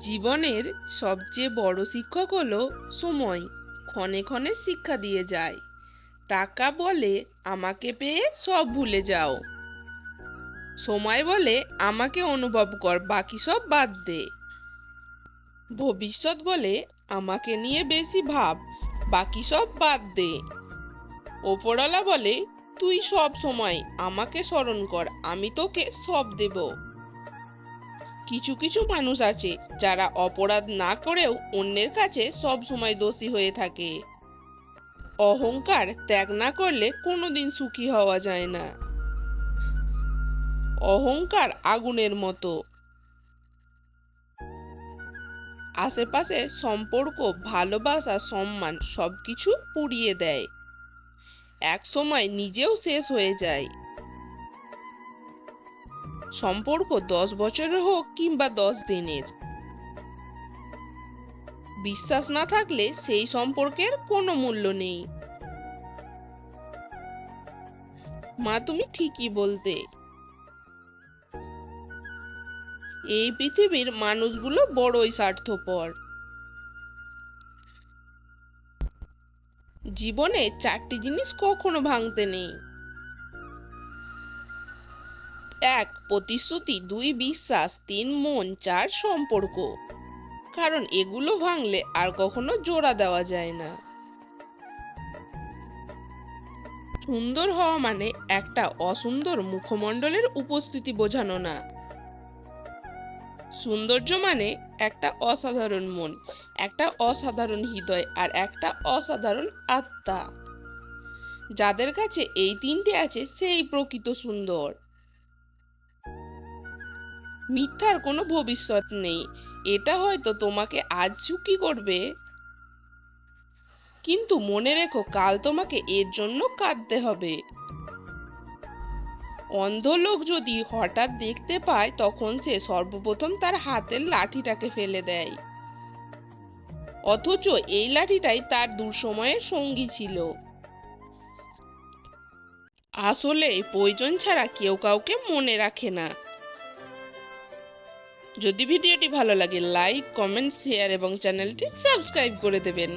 জীবনের সবচেয়ে বড় শিক্ষক হলো সময়। ক্ষণে ক্ষণে শিক্ষা দিয়ে যায়। টাকা বলে আমাকে পেয়ে সব ভুলে যাও, সময় বলে আমাকে অনুভব কর, বাকি সব বাদ দে। ভবিষ্যৎ বলে আমাকে নিয়ে বেশি ভাব, বাকি সব বাদ দে। ওপরওয়ালা বলে তুই সব সময় আমাকে স্মরণ কর, আমি তোকে সব দেব। কিছু কিছু মানুষ আছে যারা অপরাধ না করেও অন্যের কাছে সব সময় দোষী হয়ে থাকে। অহংকার ত্যাগ না করলে কোনোদিন সুখী হওয়া যায় না। অহংকার আগুনের মতো, আশেপাশে সম্পর্ক, ভালোবাসা, সম্মান সবকিছু পুড়িয়ে দেয়। এক সময় নিজেও শেষ হয়ে যায়। সম্পর্ক 10 বছরের হোক কিংবা 10 দিনের, বিশ্বাস না থাকলে সেই সম্পর্কের কোনো মূল্য নেই। মা, তুমি ঠিকই বলতে। এই পৃথিবীর মানুষগুলো বড়ই স্বার্থপর। জীবনে 4টি জিনিস কখনো ভাঙতে নেই। 1 প্রতিশ্রুতি, 2 বিশ্বাস, 3 মন, 4 সম্পর্ক। কারণ এগুলো ভাঙলে আর কখনো জোড়া দেওয়া যায় না। সুন্দর হওয়া মানে একটা অসুন্দর মুখমণ্ডলের উপস্থিতি বোঝানো না। সৌন্দর্য মানে একটা অসাধারণ মন, একটা অসাধারণ হৃদয় আর একটা অসাধারণ আত্মা। যাদের কাছে এই 3টে আছে সেই প্রকৃত সুন্দর। মিথ্যার কোনো ভবিষ্যৎ নেই। এটা হয়তো তোমাকে আজ সুখী করবে, কিন্তু মনে রেখো কাল তোমাকে এর জন্য কাঁদতে হবে। অন্ধ লোক যদি হঠাৎ দেখতে পায় তখন সে সর্বপ্রথম তার হাতের লাঠিটাকে ফেলে দেয়, অথচ এই লাঠিটাই তার দুঃসময়ের সঙ্গী ছিল। আসলে প্রয়োজন ছাড়া কেউ কাউকে মনে রাখে না। যদি ভিডিওটি ভালো লাগে লাইক, কমেন্ট, শেয়ার এবং চ্যানেলটি সাবস্ক্রাইব করে দেবেন।